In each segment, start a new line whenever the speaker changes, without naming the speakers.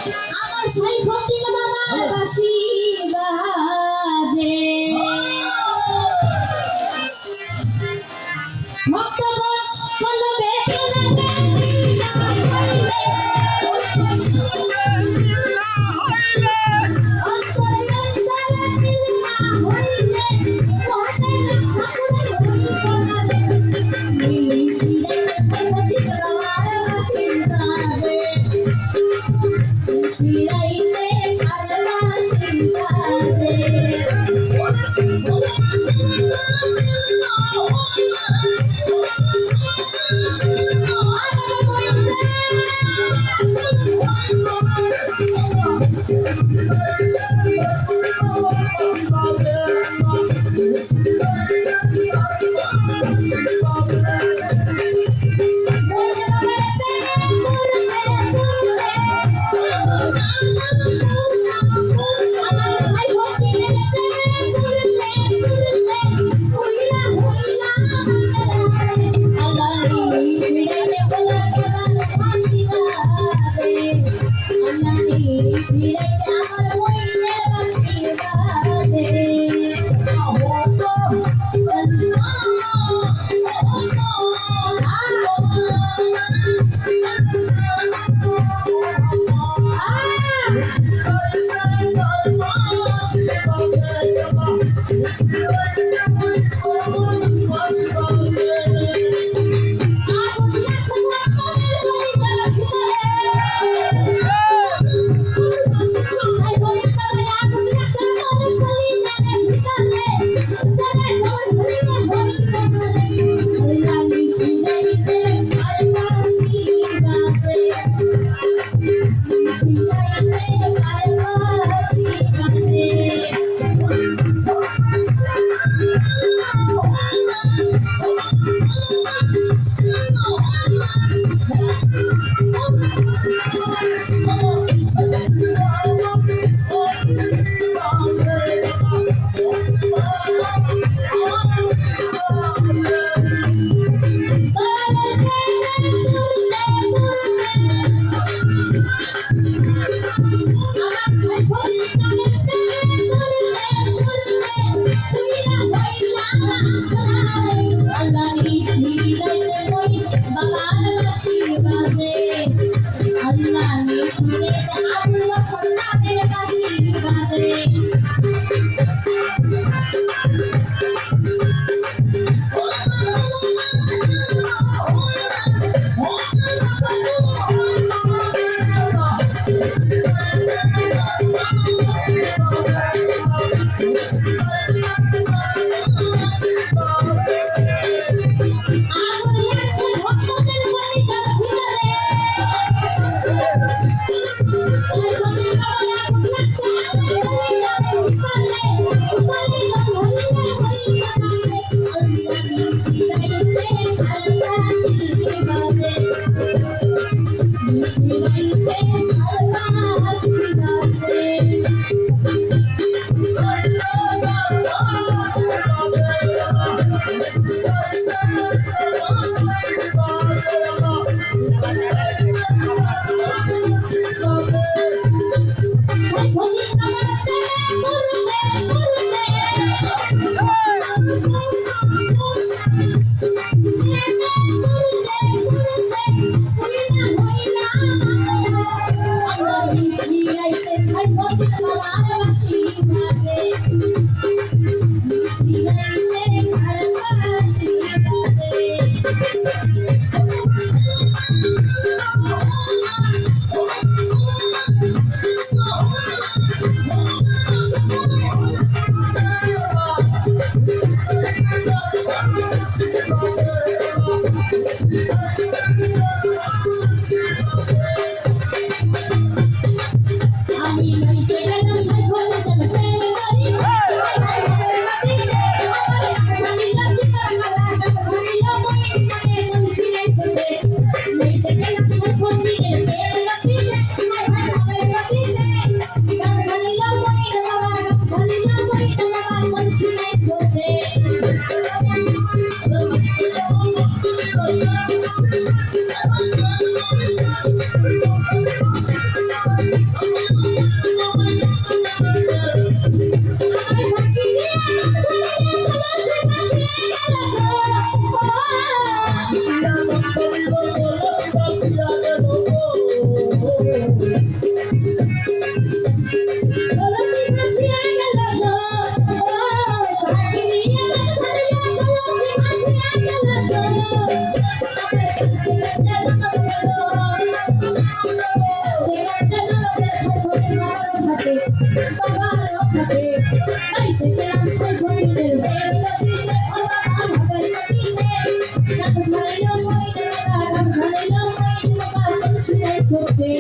আমার সাইফুদ্দিন বাবার বাঁশি বাজে ভক্তগণ বলবে ধরতে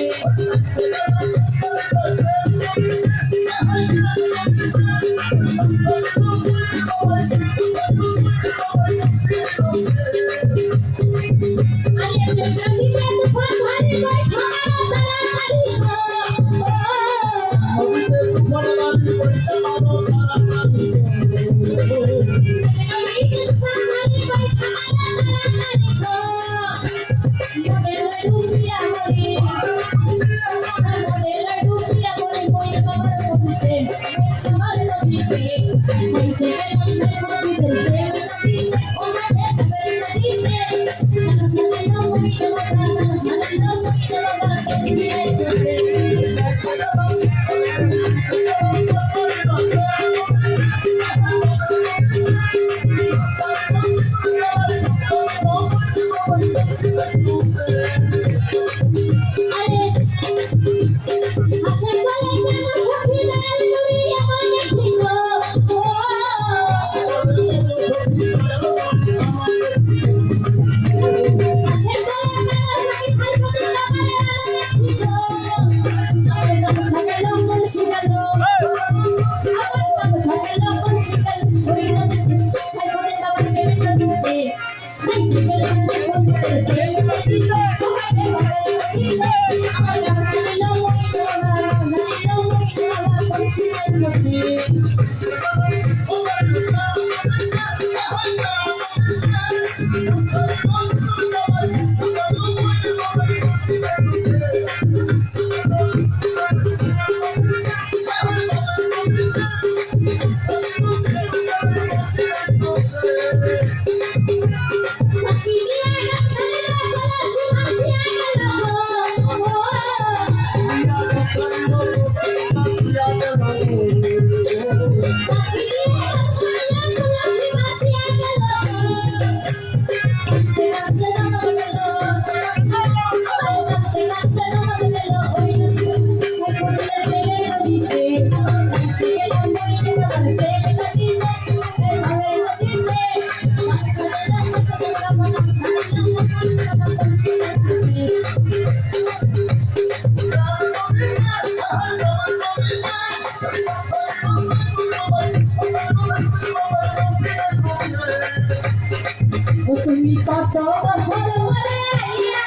তুমি কত বছর পরে আইয়া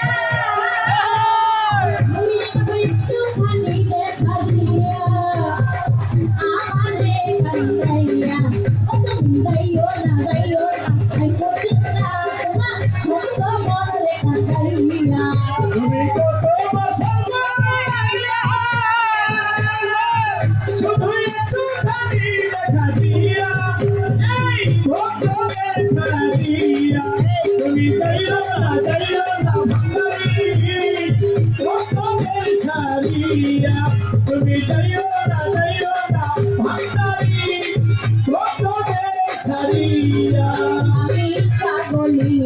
একটুখানি দেখা দিয়া আমারে কান্দাইয়া ও তুমি যাইও না আই কদিন না তোমার ভক্ত মনে কান্দাইয়া
তুমি কত বছর পরে আইয়া শুধু একটুখানি দেখা দিয়া এই ভক্তের সারিয়া তুমি যাইও না ভাঙারি ভক্তের সারিয়া তুমি যাইও না ভাঙারি ভক্তের সারিয়া
আমি পাগলি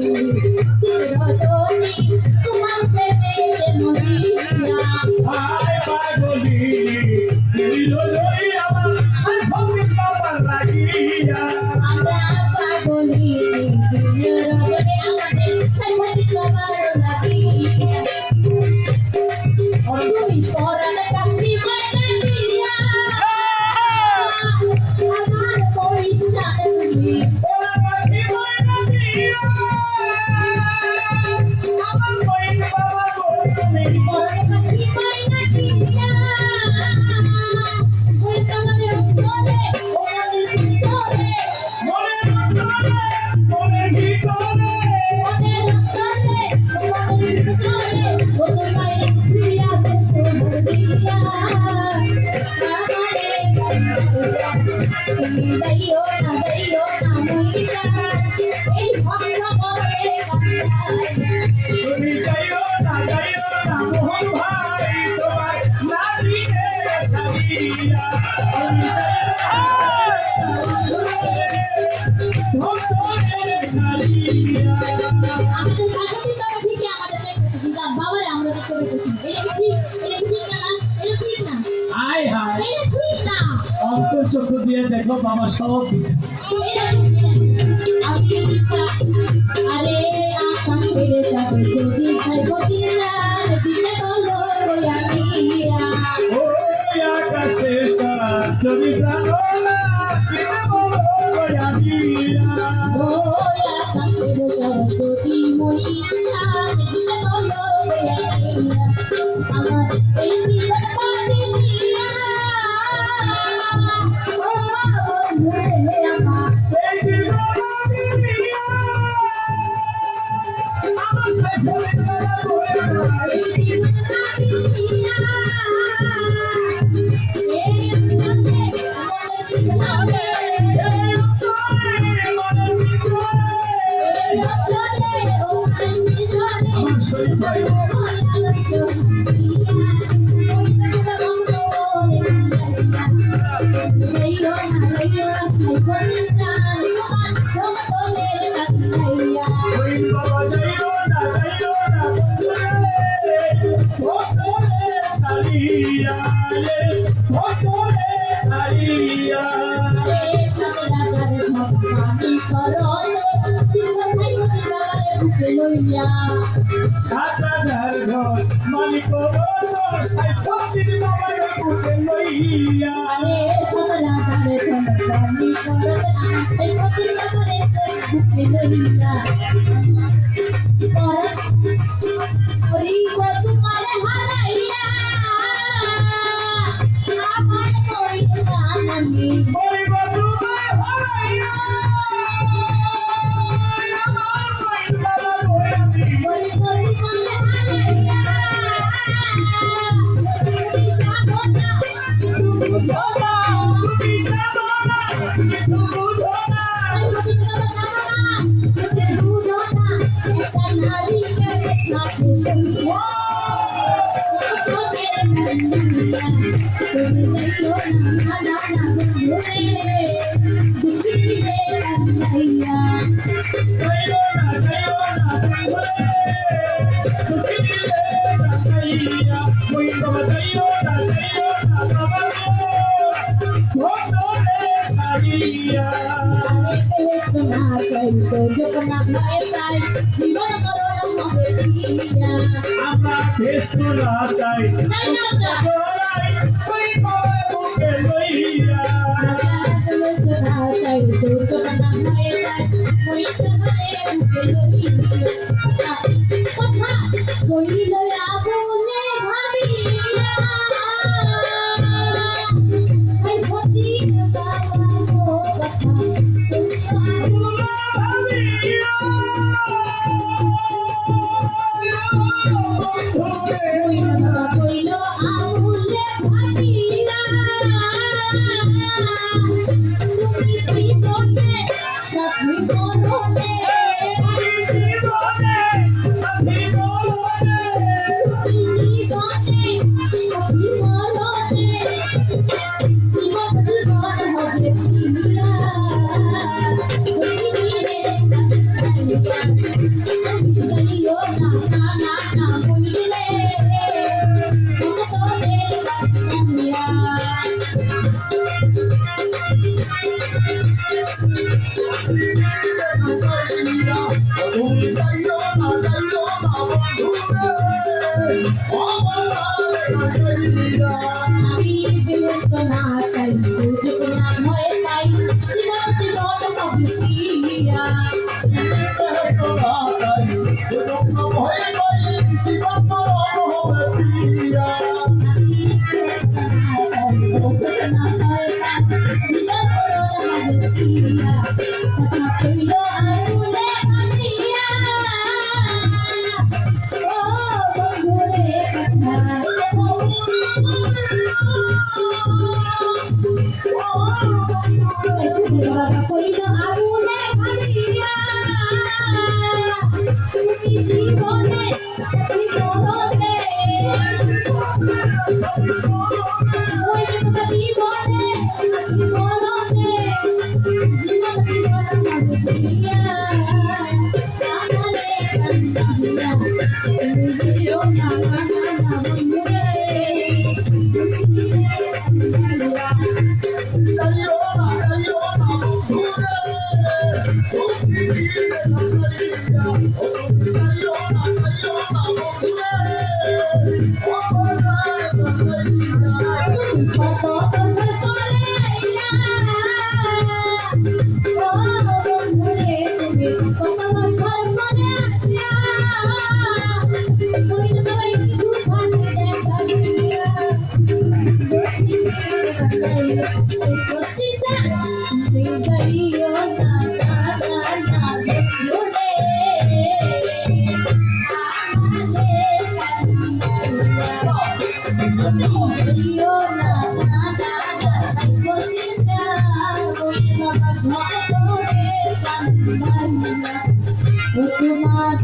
চিরতনি তোমার প্রেমে মরিয়া
হায় পাগলি দিলো লই আমার সঙ্গে বাবার লাগিয়া
আমরা পাগলি চিরতনি আমাদের সাইফারি তোমার লাগিয়া তুমি পরাণ পাখি ময়না দিয়া আমার বইটা তুমি
ওরা পাখি ময়না দিয়া আমার বইন বাবা গো তুমি
পরাণ পাখি ময়না দিয়া ওই তোমার উত্তরে ওনাদের ভিতরে
মনের ভিতরে
মনের অন্তরে ওনাদের ভিতরে ও তোমায় প্রিয়া দেশে দিয়া আমারে কান্দাইয়া তুমি যাইও না মইটা এই ভক্ত করে কান্দাইয়া
তুমি যাইও না মোহন ভাই তোমার লাগিয়ে ছাড়িয়া তুমি ভক্তের ছাড়িয়া
আমাদের স্বাগতিক করা ঠিকই আমাদের দেখতেছি দিদা বাবারে আমরা দেখতে পেতেছি এটা ঠিক না এটা ঠিক না
হায় হায়
এটা ঠিক না
অন্তর্চক্ষু দিয়ে দেখো বাবা সব দিতেছে
এটা ঠিক না আমি দিদা আরে আকাশের চাঁদ যদি সাইবো দিলা দিতে বলো এই জীবন পানি দিয়া ও বন্ধুরে আমার
এই জীবনে দিয়া আমার সাইফুলের গলা ধরে
এই জীবন পানি দিয়া এই অন্তরে মনের ভিতরে
এই মনের ভিতরে
এই অন্তরে ও মনের ভিতরে
আমার শরীর ভাই ওই বাবা যাইও না বন্ধুরে ভক্তরে ছাড়িয়া রে ভক্তরে ছাড়িয়া হাজার ঘর মালিক সাইফুদ্দিন বাবার বুকে লইয়া
তোমার হারাইয়া আমার কই জানি
ওই বন্ধুরে হারাইয়া আমার ওই বাবা ধরে
ওই তোমার হারাইয়া কিছু বুঝো না
তুমি জানো না কিছু বুঝো না
কিছু বুঝো না একটা নারীকে দেখতে শুনবো তুমি যাইও না না না ঘুরে দুঃখীতে কান্দাইয়া
যাইও না বন্ধুরে তুমি দিলে রাখাইয়া ওই বাবা যাইও না বাবা ভক্তরে ছাড়িয়া
আরে পেলেছ না চাইতো যখন আমায় পাই জীবন করো না দিয়া
আমরা কেসু না চাই
নাই না না
গোলাই ওই বাবা বুকে লইয়া
পেলেছ না চাইতো যখন আমায় পাই ওই সময়ে উঠে লইয়া কথা কইল আগুনে ভাবিয়া সাইফুদ্দিন বাবা ও কথা কইল আগুনে ভাবিয়া তুমি জীবনে সাথী মরণে জীবনে সাথী মরণে জীবন জীবন হবে পিলা যাইও না না না না বলিলে তোদের কান্দিয়া আমি ব্যস্ত না চাই যখন ভয় পাই জীবন জীবন হবে পিয়া আমি ব্যস্ত না চাই যখন ভয় পাই জীবন হবে পিয়া কথা কইল আগুনে ভাবিয়া ও বন্ধুরে কথা বাবা কইল আগুনে ভাবিয়া তুমি জীবনে সাথী মরণে ওই জীবনে সাথী মরণে জীবন জীবন হবে দিয়া আমারে কান্দিয়া তুমি দিও না না না বন্ধুরে
Oh,
তোমার